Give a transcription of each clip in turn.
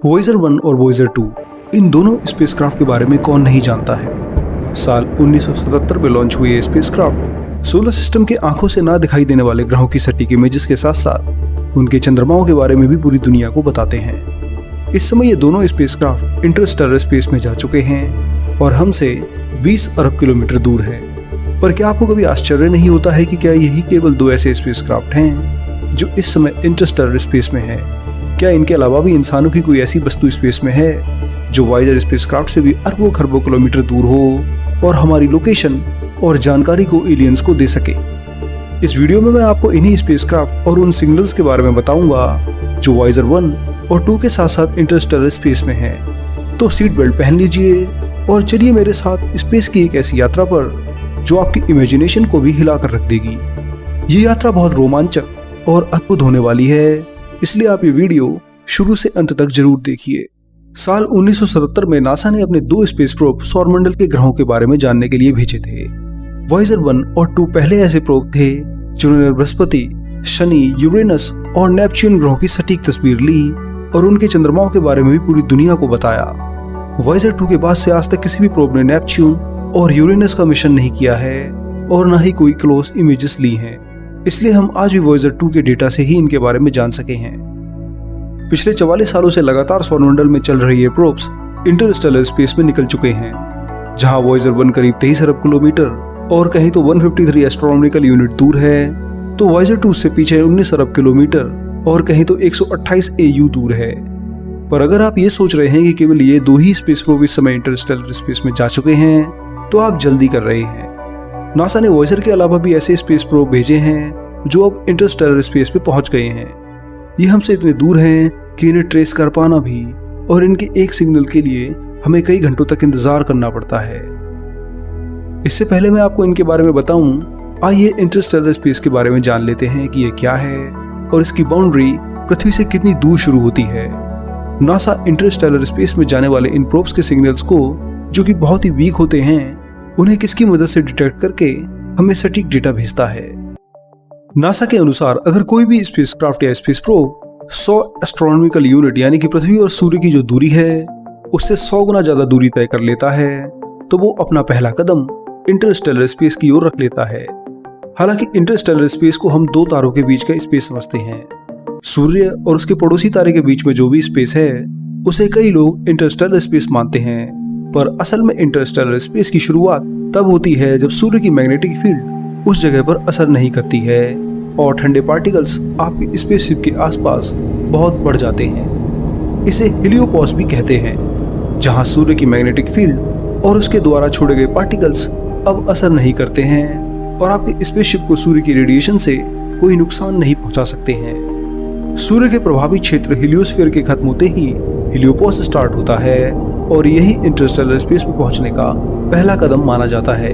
Voyager 1 और Voyager 2 इन दोनों spacecraft के बारे में कौन नहीं जानता है। साल 1977 में लॉन्च हुए ये स्पेसक्राफ्ट सोलर सिस्टम के आंखों से ना दिखाई देने वाले ग्रहों की सटीक इमेजेस के साथ साथ उनके चंद्रमाओं के बारे में भी पूरी दुनिया को बताते हैं। इस समय ये दोनों स्पेसक्राफ्ट इंटरस्टेलर स्पेस में जा चुके हैं और हमसे 20 अरब किलोमीटर दूर है। पर क्या आपको कभी आश्चर्य नहीं होता है कि क्या यही केवल दो ऐसे स्पेसक्राफ्ट हैं जो इस समय इंटरस्टेलर स्पेस में है? क्या इनके अलावा भी इंसानों की कोई ऐसी वस्तु स्पेस में है जो वॉयेजर स्पेसक्राफ्ट से भी अरबों खरबों किलोमीटर दूर हो और हमारी लोकेशन और जानकारी को एलियंस को दे सके? इस वीडियो में मैं आपको इन्हीं स्पेसक्राफ्ट और उन सिग्नल्स के बारे में बताऊंगा जो वॉयेजर 1 और 2 के साथ साथ इंटरस्टेलर स्पेस में है। तो सीट बेल्ट पहन लीजिए और चलिए मेरे साथ स्पेस की एक ऐसी यात्रा पर जो आपकी इमेजिनेशन को भी हिला कर रख देगी। ये यात्रा बहुत रोमांचक और अद्भुत होने वाली है, इसलिए आप ये वीडियो शुरू से अंत तक जरूर देखिए। साल 1977 में नासा ने अपने 2 स्पेस प्रोब सौरमंडल के ग्रहों के बारे में जानने के लिए भेजे थे। वॉयेजर 1 और 2 पहले ऐसे प्रोब थे जिन्होंने बृहस्पति, शनि, यूरेनस और नेपच्यून ग्रहों की सटीक तस्वीर ली और उनके चंद्रमाओं के बारे में भी पूरी दुनिया को बताया। वॉयेजर 2 के बाद से आज तक किसी भी प्रोब ने नेपच्यून और यूरेनस का मिशन नहीं किया है और न ही कोई क्लोज इमेजेस ली हैं। इसलिए हम आज भी वॉयेजर 2 के डेटा से ही इनके बारे में जान सके हैं। पिछले 44 सालों से लगातार सौरमंडल में चल रही ये प्रोब्स इंटरस्टेलर स्पेस में निकल चुके हैं, जहां वॉयेजर 1 करीब 23 अरब किलोमीटर और कहीं तो 153 एस्ट्रोनॉमिकल यूनिट दूर है, तो वॉयेजर 2 से पीछे 19 अरब किलोमीटर और कहीं तो 128 AU दूर है। पर अगर आप ये सोच रहे हैं कि केवल ये 2 ही स्पेस प्रोब इस समय इंटरस्टेलर स्पेस में जा चुके हैं, तो आप जल्दी कर रहे हैं। नासा ने वॉयेजर के अलावा भी ऐसे स्पेस प्रोब भेजे हैं जो अब इंटरस्टेलर स्पेस पे पहुंच गए हैं। ये हमसे इतने दूर हैं कि इन्हें ट्रेस कर पाना भी और इनके एक सिग्नल के लिए हमें कई घंटों तक इंतजार करना पड़ता है। इससे पहले मैं आपको इनके बारे में बताऊं, आइए इंटरस्टेलर स्पेस के बारे में जान लेते हैं कि ये क्या है और इसकी बाउंड्री पृथ्वी से कितनी दूर शुरू होती है। नासा इंटरस्टेलर स्पेस में जाने वाले इन प्रोब्स के सिग्नल्स को, जो कि बहुत ही वीक होते हैं, उन्हें किसकी मदद से डिटेक्ट करके हमें सटीक डेटा भेजता है। नासा के अनुसार अगर कोई भी स्पेसक्राफ्ट या स्पेस प्रोब 100 एस्ट्रोनॉमिकल यूनिट यानी कि पृथ्वी और सूर्य की जो दूरी है उससे 100 गुना ज्यादा दूरी तय कर लेता है, तो वो अपना पहला कदम इंटरस्टेलर स्पेस की ओर रख लेता है। हालांकि इंटरस्टेलर स्पेस को हम 2 तारों के बीच का स्पेस समझते हैं। सूर्य और उसके पड़ोसी तारे के बीच में जो भी स्पेस है उसे कई लोग इंटरस्टेलर स्पेस मानते हैं, पर असल में इंटरस्टेलर स्पेस की शुरुआत तब होती है जब सूर्य की मैग्नेटिक फील्ड उस जगह पर असर नहीं करती है और ठंडे पार्टिकल्स आपकी स्पेसशिप के आसपास बहुत बढ़ जाते हैं। इसे हीलियोपॉस भी कहते हैं, जहां सूर्य की मैग्नेटिक फील्ड और उसके द्वारा छोड़े गए पार्टिकल्स अब असर नहीं करते हैं और आपकी स्पेसशिप को सूर्य की रेडिएशन से कोई नुकसान नहीं पहुंचा सकते हैं। सूर्य के प्रभावी क्षेत्र हीलियोस्फीयर के खत्म होते ही हीलियोपॉस स्टार्ट होता है और यही इंटरस्टेलर स्पेस में पहुंचने का पहला कदम माना जाता है।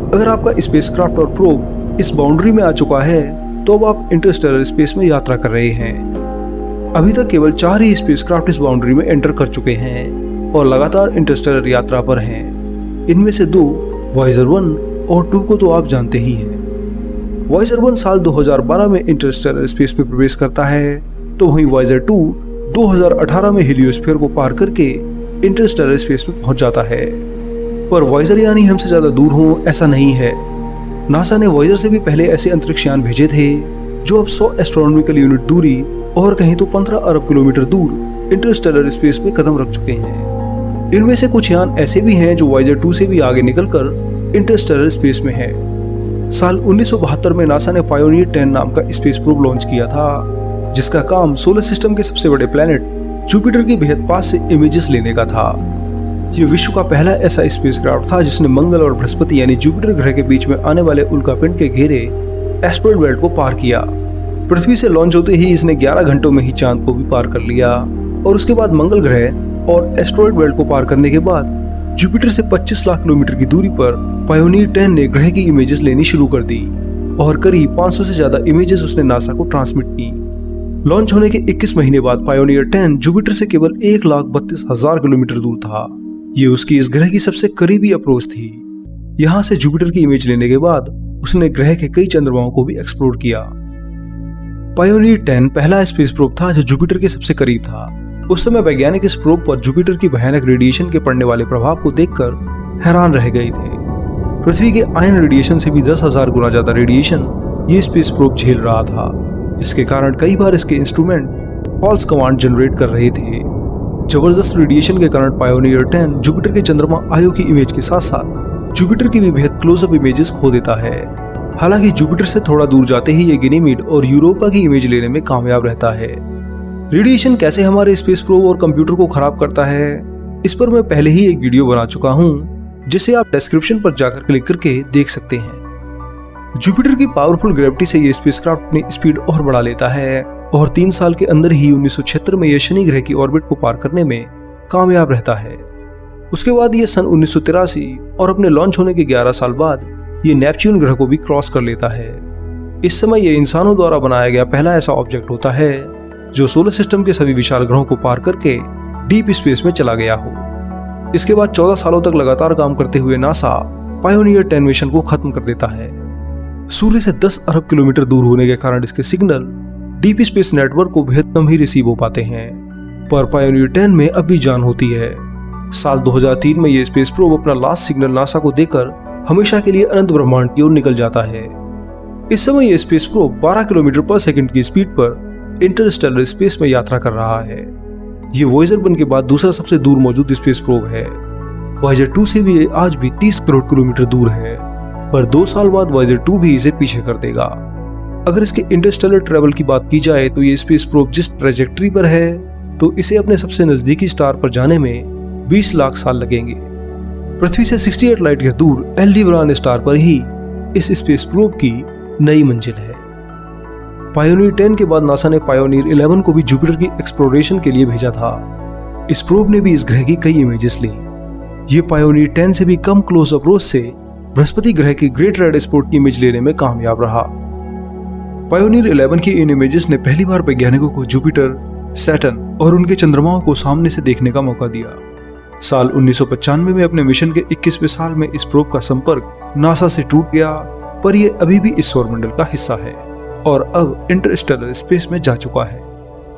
अगर आपका स्पेसक्राफ्ट और प्रोब इस बाउंड्री में आ चुका है, तो अब आप इंटरस्टेलर स्पेस में यात्रा कर रहे हैं। अभी तक केवल 4 ही स्पेसक्राफ्ट इस बाउंड्री में एंटर कर चुके हैं और लगातार इंटरस्टेलर यात्रा पर हैं। इनमें से 2 वॉयेजर 1 और 2 को तो आप जानते ही हैं। वॉयेजर 1 साल 2012 में इंटरस्टेलर स्पेस में प्रवेश करता है, तो वहीं वॉयेजर 2 2018 में हीलियोस्फीयर को पार करके इंटरस्टेलर स्पेस में पहुंच जाता है। पर वॉयेजर यानी हमसे ज्यादा दूर हो ऐसा नहीं है। नासा ने वॉयेजर से भी पहले ऐसे अंतरिक्ष यान भेजे थे जो अब 100 एस्ट्रोनॉमिकल यूनिट दूरी और कहीं तो 15 अरब किलोमीटर दूर इंटरस्टेलर स्पेस में कदम रख चुके हैं। इनमें से कुछ यान ऐसे भी हैं जो वॉयेजर 2 से भी आगे निकलकर इंटरस्टेलर स्पेस में है। साल 1972 में नासा ने पायोनियर 10 नाम का स्पेस प्रोब लॉन्च किया था, जिसका काम सोलर सिस्टम के सबसे बड़े प्लैनेट जुपिटर के बेहद पास से इमेजेस लेने का था। ये विश्व का पहला ऐसा स्पेसक्राफ्ट था जिसने मंगल और बृहस्पति यानी जुपिटर ग्रह के बीच में आने वाले उल्कापिंड के घेरे एस्टेरॉयड बेल्ट को पार किया। पृथ्वी से लॉन्च होते ही इसने 11 घंटों में ही चांद को भी पार कर लिया और उसके बाद मंगल ग्रह और एस्टेरॉयड बेल्ट को पार करने के बाद जुपिटर से 25 लाख किलोमीटर की दूरी पर पायोनियर 10 ने ग्रह की इमेजेस लेनी शुरू कर दी और करीब 500 से ज्यादा इमेजेस उसने नासा को ट्रांसमिट की। लॉन्च होने के 21 महीने बाद पायोनियर 10 जुपिटर से केवल 1,32,000 किलोमीटर दूर था। ये उसकी इस ग्रह की सबसे करीबी अप्रोच थी। यहाँ से जुपिटर की इमेज लेने के बाद उसने ग्रह के कई चंद्रमाओं को भी एक्सप्लोर किया। पायोनियर 10 पहला स्पेस प्रोब था जो जुपिटर के सबसे करीब था उस समय वैज्ञानिक इस प्रोब पर जुपिटर की भयानक रेडिएशन के पड़ने वाले प्रभाव को देखकर हैरान रह गए थे। पृथ्वी के आयन रेडिएशन से भी 10,000 गुना ज्यादा रेडिएशन ये स्पेस प्रोब झेल रहा था। इसके कारण कई बार इसके इंस्ट्रूमेंट फॉल्स कमांड जनरेट कर रहे थे। जबरदस्त रेडिएशन के कारण पायोनियर 10 जुपिटर के चंद्रमा आयो की इमेज के साथ साथ जुपिटर की भी बेहद क्लोजअप इमेजेस खो देता है। हालांकि जुपिटर से थोड़ा दूर जाते ही ये गनीमीड और यूरोपा की इमेज लेने में कामयाब रहता है। रेडिएशन कैसे हमारे स्पेस प्रोब और कंप्यूटर को खराब करता है, इस पर मैं पहले ही एक वीडियो बना चुका हूं, जिसे आप डिस्क्रिप्शन पर जाकर क्लिक करके देख सकते हैं। जुपिटर की पावरफुल ग्रेविटी से ये स्पेसक्राफ्ट अपनी स्पीड और बढ़ा लेता है और 3 साल के अंदर ही 1976 में यह शनि ग्रह की ऑर्बिट को पार करने में कामयाब रहता है। उसके बाद यह सन 1983 और अपने लॉन्च होने के 11 साल बाद ये नेपच्यून ग्रह को भी क्रॉस कर लेता है। इस समय यह इंसानों द्वारा बनाया गया पहला ऐसा ऑब्जेक्ट होता है जो सोलर सिस्टम के सभी विशाल ग्रहों को पार करके डीप स्पेस में चला गया हो। इसके बाद 14 सालों तक लगातार काम करते हुए नासा पायोनियर 10 मिशन को खत्म कर देता है। सूर्य से 10 अरब किलोमीटर दूर होने के कारण इसके सिग्नल डीप स्पेस नेटवर्क को बेहद कम ही रिसीव हो पाते हैं, पर पायोनियर 10 में अब भी जान होती है। साल 2003 में यह स्पेस प्रोब अपना लास्ट सिग्नल नासा को देकर हमेशा के लिए अनंत ब्रह्मांड की ओर निकल जाता है। इस समय यह स्पेस प्रोब 12 किलोमीटर पर सेकंड की स्पीड पर इंटरस्टेलर स्पेस में यात्रा कर रहा है। ये वॉयेजर 1 के बाद दूसरा सबसे दूर मौजूद स्पेस प्रोब है। वॉयेजर 2 से भी आज भी 30 करोड़ किलोमीटर दूर है, पर 2 साल बाद वॉयेजर 2 भी इसे पीछे कर देगा। अगर इसके इंटरस्टेलर ट्रेवल की बात की जाए तो ये स्पेस प्रोब जिस ट्रेजेक्टरी पर है तो इसे अपने सबसे नजदीकी स्टार पर जाने में 20 लाख साल लगेंगे। पृथ्वी से 68 लाइट ईयर दूर एल्डीबरान स्टार पर ही इस स्पेस प्रोब की नई मंजिल है। पायोनियर 10 के बाद नासा ने पायोनियर 11 को भी जुपिटर की एक्सप्लोरेशन के लिए भेजा था। इस प्रोब ने भी इस ग्रह की कई इमेजेस ली। ये पायोनियर 10 से भी कम क्लोज अप्रोच से बृहस्पति ग्रह की ग्रेट रेड स्पॉट की इमेज लेने में कामयाब रहा। पायोनियर 11 की इन इमेजेस ने पहली बार वैज्ञानिकों को जुपिटर, सैटर्न और उनके चंद्रमाओं को सामने से देखने का मौका दिया। साल 1995 में अपने मिशन के 21वें साल में इस प्रोब का संपर्क नासा से टूट गया, पर यह अभी भी इस सौरमंडल का हिस्सा है और अब इंटरस्टेलर स्पेस में जा चुका है।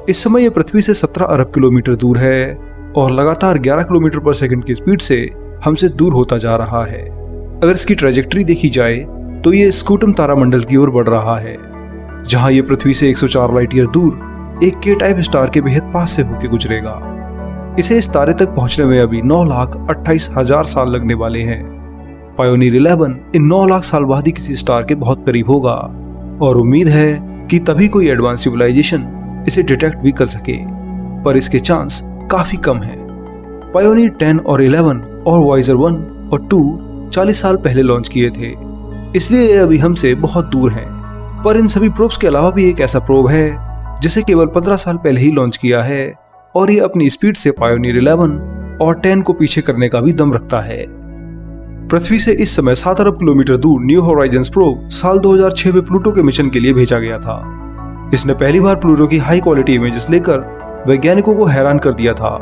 इस समय यह पृथ्वी से 17 अरब किलोमीटर दूर है और लगातार 11 किलोमीटर पर सेकंड की स्पीड से हमसे दूर होता जा रहा है। अगर इसकी ट्रैजेक्टरी देखी जाए तो ये स्कूटम तारामंडल की ओर बढ़ रहा है, जहां ये पृथ्वी से 104 लाइट ईयर दूर एक के टाइप स्टार के बेहद पास से होकर गुजरेगा। इसे इस तारे तक पहुंचने में अभी 9,28,000 साल लगने वाले हैं। पायोनियर 11 इन 9 लाख साल बाद ही किसी स्टार के बहुत करीब होगा और उम्मीद है कि तभी कोई एडवांस सिविलाइजेशन इसे डिटेक्ट भी कर सके, पर इसके चांस काफी कम है। पायोनियर 10 और 11 और वॉयेजर 1 और 2 40 साल पहले लॉन्च किए थे, इसलिए ये अभी हमसे बहुत दूर हैं। पर इन सभी प्रोब्स के अलावा भी एक ऐसा प्रोब है जिसे केवल 15 साल पहले ही लॉन्च किया है और ये अपनी स्पीड से पायोनियर 11 और 10 को पीछे करने का भी दम रखता है। पृथ्वी से इस समय 7 अरब किलोमीटर दूर न्यू होराइजन्स प्रोब साल 2006 में प्लूटो के मिशन के लिए भेजा गया था। इसने पहली बार प्लूटो की हाई क्वालिटी इमेजेस लेकर वैज्ञानिकों को हैरान कर दिया था।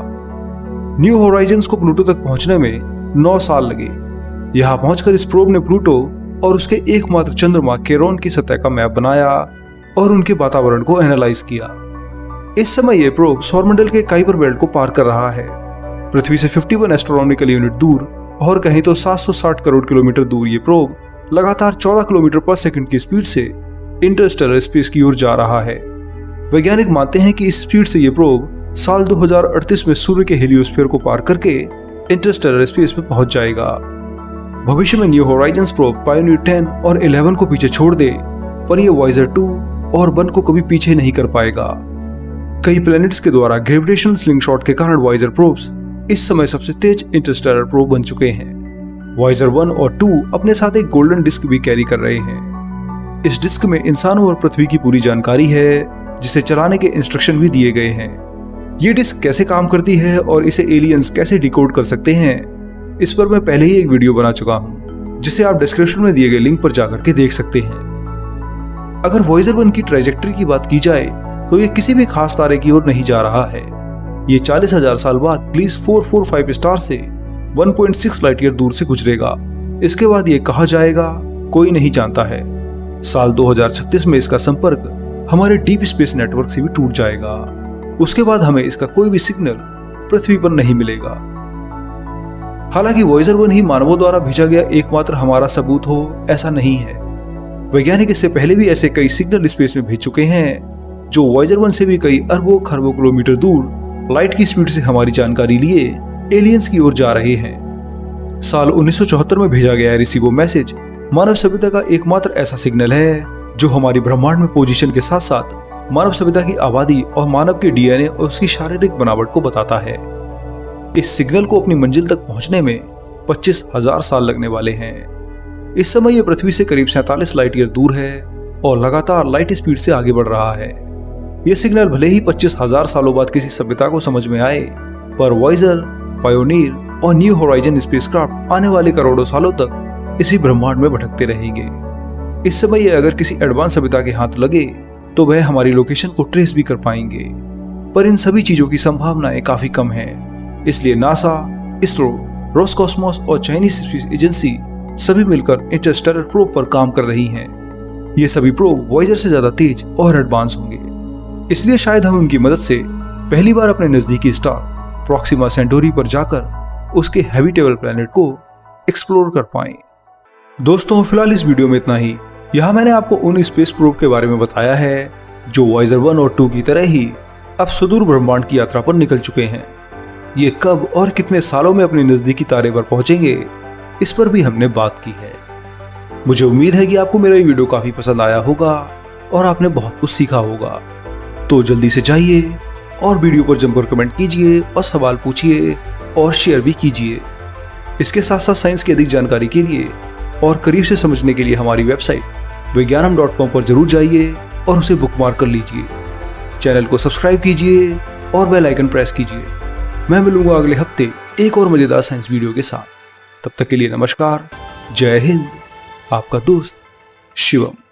न्यू होराइजन्स को प्लूटो तक पहुंचने में 9 साल लगे। यहां पहुंचकर इस प्रोब ने प्लूटो और उसके एकमात्र चंद्रमा केरोन की सतह का मैप बनाया और उनके वातावरण को एनालाइज किया। इस समय यह प्रोब सौरमंडल के काइपर बेल्ट को पार कर रहा है। पृथ्वी से 51 एस्ट्रोनॉमिकल यूनिट दूर और कहीं तो 760 करोड़ किलोमीटर दूर ये प्रोब लगातार 14 किलोमीटर पर सेकंड की स्पीड से इंटरस्टेलर स्पेस की ओर जा रहा है। वैज्ञानिक मानते हैं कि इस स्पीड से ये प्रोब साल 2038 में सूर्य के हेलियोस्फीयर को पार करके इंटरस्टेलर स्पेस में पहुंच जाएगा। भविष्य में न्यू होराइजन्स प्रोब पायोनियर 10 और 11 को पीछे छोड़ दे, पर यह वॉयेजर 2 और 1 को कभी पीछे नहीं कर पाएगा। कई प्लैनेट्स के द्वारा ग्रेविटेशनल स्लिंगशॉट के कारण वॉयेजर प्रोब्स इस समय सबसे तेज इंटरस्टेलर प्रोब बन चुके हैं। वॉयेजर 1 और 2 अपने साथ एक गोल्डन डिस्क भी कैरी कर रहे हैं। इस डिस्क में इंसानों और पृथ्वी की पूरी जानकारी है, जिसे चलाने के इंस्ट्रक्शन भी दिए गए हैं। ये डिस्क कैसे काम करती है और इसे एलियंस कैसे डिकोड कर सकते हैं, इस पर मैं पहले ही एक वीडियो बना चुका हूं, जिसे आप डिस्क्रिप्शन में दिए गए लिंक पर जाकर के देख सकते हैं। अगर वॉयेजर 1 की ट्रैजेक्टरी की बात की जाए तो ये किसी भी खास तारे की ओर नहीं जा रहा है। ये 40,000 साल बाद प्लीज 445 स्टार से 1.6 लाइट ईयर दूर से गुजरेगा। इसके बाद ये कहाँ जाएगा कोई नहीं जानता है। साल 2036 में इसका संपर्क हमारे डीप स्पेस नेटवर्क से भी टूट जाएगा। उसके बाद हमें इसका कोई भी सिग्नल पृथ्वी पर नहीं मिलेगा। हालांकि वॉयेजर 1 ही मानवों द्वारा भेजा गया एकमात्र हमारा सबूत हो, ऐसा नहीं है। वैज्ञानिक इससे पहले भी ऐसे कई सिग्नल स्पेस में भेज चुके हैं जो वॉयेजर 1 से भी कई अरबों खरबों किलोमीटर दूर लाइट की स्पीड से हमारी जानकारी लिए एलियंस की ओर जा रहे हैं। साल 1974 में भेजा गया रिसीवो मैसेज मानव सभ्यता का एकमात्र ऐसा सिग्नल है जो हमारी ब्रह्मांड में पोजीशन के साथ साथ मानव सभ्यता की आबादी और मानव के डीएनए और उसकी शारीरिक बनावट को बताता है। इस सिग्नल को अपनी मंजिल तक पहुंचने में 25,000 साल लगने वाले हैं। इस समय यह पृथ्वी से करीब 47 लाइट ईयर दूर है और लगातार लाइट स्पीड से आगे बढ़ रहा है। यह सिग्नल भले ही 25,000 सालों बाद किसी सभ्यता को समझ में आए, पर वॉयेजर, पायोनियर और न्यू होराइजन स्पेसक्राफ्ट आने वाले करोड़ों सालों तक इसी ब्रह्मांड में भटकते रहेंगे। इस समय यह अगर किसी एडवांस सभ्यता के हाथ लगे तो वह हमारी लोकेशन को ट्रेस भी कर पाएंगे, पर इन सभी चीजों की संभावनाएं काफी कम हैं। इसलिए नासा, इसरो, रोसकॉस्मोस और चाइनीज स्पेस एजेंसी सभी मिलकर इंटरस्टेलर प्रोब पर काम कर रही हैं। ये सभी प्रोब वॉयेजर से ज्यादा तेज और एडवांस होंगे, इसलिए शायद हम उनकी मदद से पहली बार अपने नजदीकी स्टार प्रॉक्सिमा सेंटोरी पर जाकर उसके हैबिटेबल प्लैनेट को एक्सप्लोर कर पाएं। दोस्तों, फिलहाल इस वीडियो में इतना ही। यहाँ मैंने आपको उन स्पेस प्रोब के बारे में बताया है जो वॉयेजर 1 और 2 की तरह ही अब सुदूर ब्रह्मांड की यात्रा पर निकल चुके हैं। ये कब और कितने सालों में अपने नजदीकी तारे पर पहुंचेंगे, इस पर भी हमने बात की है। मुझे उम्मीद है कि आपको मेरा ये वीडियो काफी पसंद आया होगा और आपने बहुत कुछ सीखा होगा। तो जल्दी से जाइए और वीडियो पर जमकर कमेंट कीजिए और सवाल पूछिए और शेयर भी कीजिए। इसके साथ साथ साइंस की अधिक जानकारी के लिए और करीब से समझने के लिए हमारी वेबसाइट विज्ञानम.com पर जरूर जाइए और उसे बुकमार्क कर लीजिए। चैनल को सब्सक्राइब कीजिए और बेल आइकन प्रेस कीजिए। मैं मिलूंगा अगले हफ्ते एक और मजेदार साइंस वीडियो के साथ। तब तक के लिए नमस्कार, जय हिंद, आपका दोस्त शिवम।